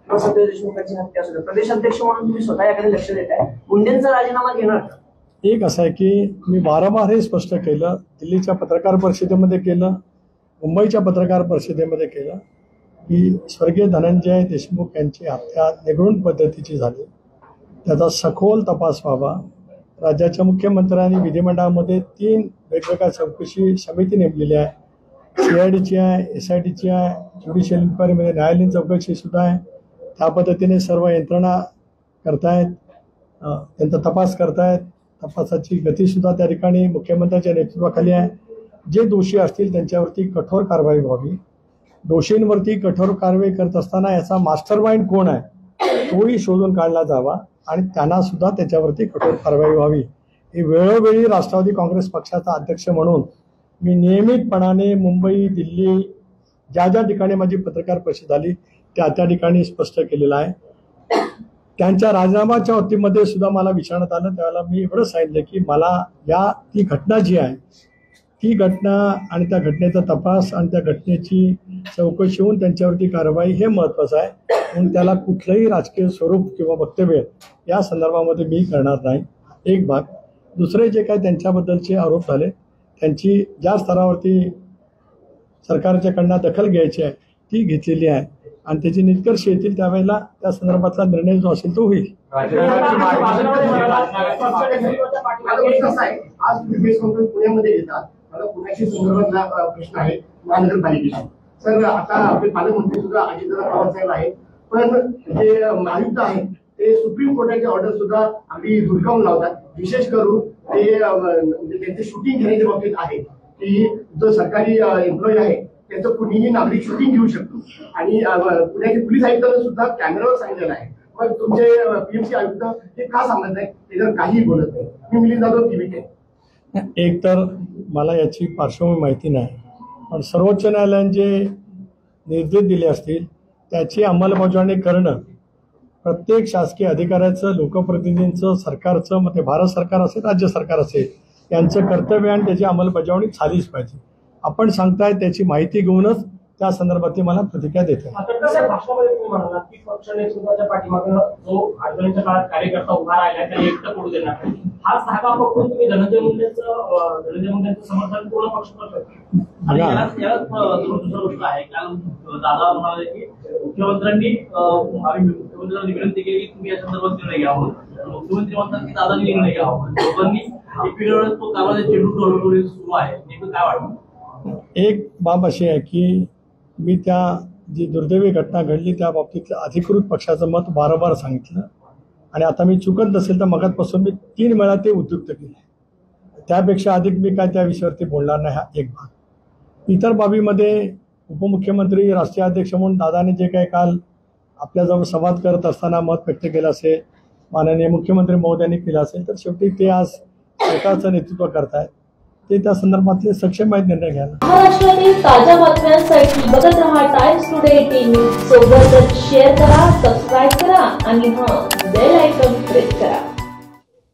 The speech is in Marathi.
किंवा संजय देशमुखांची हत्या असू द्या, प्रदेशाध्यक्ष म्हणून तुम्ही स्वतः याकडे लक्ष देताय, मुंडेंचा राजीनामा घेणार का? एक असं आहे की मी वारंवार हे स्पष्ट केलं, दिल्लीच्या पत्रकार परिषदेमध्ये केलं, मुंबईच्या पत्रकार परिषदेमध्ये केलं की स्वर्गीय धनंजय देशमुख यांची हत्या निगडून पद्धतीची झाली, त्याचा सखोल तपास व्हावा. राज्याच्या मुख्यमंत्र्यांनी विधिमंडळामध्ये 3 वेगवेगळ्या चौकशी समिती नेमलेली आहे. CIDची आहे, SITची आहे, ज्युडिशियल इन्क्वायरीमध्ये न्यायालयीन चौकशी सुद्धा आहे. त्या पद्धतीने सर्व यंत्रणा करतायत, त्यांचा तपास करतायत. तपासाची गतीसुद्धा त्या ठिकाणी मुख्यमंत्र्यांच्या नेतृत्वाखाली आहे. जे दोषी असतील त्यांच्यावरती कठोर कारवाई व्हावी. दोषींवरती कठोर कारवाई करत असताना याचा मास्टर माइंड कोण आहे तोही शोधून काढला जावा आणि त्यांना सुद्धा त्याच्यावरती कठोर कारवाई व्हावी. ही वेळोवेळी राष्ट्रवादी काँग्रेस पक्षाचा अध्यक्ष म्हणून मी नियमितपणाने मुंबई, दिल्ली ज्या ज्या ठिकाणी माझी पत्रकार परिषद झाली त्या ठिकाणी स्पष्ट केलेलं आहे. त्यांच्या राजीनामाच्या बाबतीमध्ये सुद्धा मला विचारण्यात आलं, त्यावेळेला मी एवढं सांगितलं की मला ती घटना जी आहे ती घटना आणि त्या घटनेचा तपास आणि त्या घटनेची चौकशी होऊन त्यांच्यावरती कारवाई हे महत्त्वाचं आहे. म्हणून त्याला कुठलंही राजकीय स्वरूप किंवा वक्तव्य या संदर्भामध्ये मी करणार नाही, एक भाग. दुसरे जे काही त्यांच्याबद्दलचे आरोप झाले त्यांची ज्या स्तरावरती सरकारच्याकडनं दखल घ्यायची आहे ती घेतलेली आहे आणि त्याची निष्कर्ष येतील त्यावेळेला त्या संदर्भातला निर्णय जो असेल तो होईल. पुण्यामध्ये येतात, मला पुण्याशी संदर्भातला प्रश्न आहे महानगरपालिकेचा. सर, आता आपले पालकमंत्री सुद्धा अजितदादा पवार साहेब आहेत, पण जे आयुक्त आहेत ते सुप्रीम कोर्टाची ऑर्डर सुद्धा अगदी धुडकावून लावतात. विशेष करून ते त्यांचे शूटिंग घेण्याच्या बाबतीत आहे की जो सरकारी एम्प्लॉई आहे त्याचं कुणीही नागरिक शूटिंग घेऊ शकतो आणि पुण्याचे पोलीस आयुक्तांना सुद्धा कॅमेरावर सांगितलेलं आहे. मग तुमचे PMC आयुक्त हे का सांगत नाही, त्याच्यावर काहीही बोलत नाही. मी मिलिंद जाधव, TVK. एक तर मला याची पार्श्वभूमी माहिती नाही, पण सर्वोच्च न्यायालयाने जे निर्देश दिले असतील त्याची अंमलबजावणी करणं प्रत्येक शासकीय अधिकाऱ्याचं, लोकप्रतिनिधींचं, सरकारचं, मग ते भारत सरकार असेल, राज्य सरकार असेल, यांचं कर्तव्य आणि त्याची अंमलबजावणी झालीच पाहिजे. आपण सांगताय त्याची माहिती घेऊनच त्या संदर्भातली मला प्रतिक्रिया देते. भाषणामध्ये तुम्ही म्हणालात की पक्ष नेतृत्वाच्या पाठीमागे जो अडचणीच्या काळात कार्यकर्ता उभा राहिला त्याला एकटं पडू देणार नाही, हा धागा पकडून तुम्ही धनंजय मुंडेंचं समर्थन पूर्ण पक्ष करतो. आणि दुसरं गोष्ट आहे, काल दादा म्हणाले की मुख्यमंत्र्यांनी मुख्यमंत्र्यांनी विनंती केली की तुम्ही या संदर्भात निर्णय घ्यावा. मुख्यमंत्री म्हणतात की दादांनी निर्णय घ्यावा. दोघांनी एकमेकांवर तो कामाचा चेंडू सुरू आहे, नेमकं काय वाटतं? एक बाब अशी आहे की मी त्या जी दुर्दैवी घटना घडली त्या बाबतीतलं अधिकृत पक्षाचं मत वारंवार सांगितलं आणि आता मी चुकत नसेल तर मगातपासून मी 3 वेळा ते उद्युक्त केले. त्यापेक्षा अधिक मी काय त्या विषयावरती बोलणार नाही, हा एक भाग. इतर बाबीमध्ये उपमुख्यमंत्री, राष्ट्रीय अध्यक्ष म्हणून दादाने जे काही काल आपल्याजवळ संवाद करत असताना मत व्यक्त केलं असेल, माननीय मुख्यमंत्री महोदयांनी केलं असेल, तर शेवटी ते आज सरकारचं नेतृत्व करतायत, ते त्या संदर्भातले सक्षम आहेत निर्णय घ्यायला. महाराष्ट्रातील ताज्या बातम्यांसाठी बघत रहा टाइम्स टुडे TV. सोबतच शेअर करा, सबस्क्राईब करा आणि बेल आयकॉन प्रेस करा.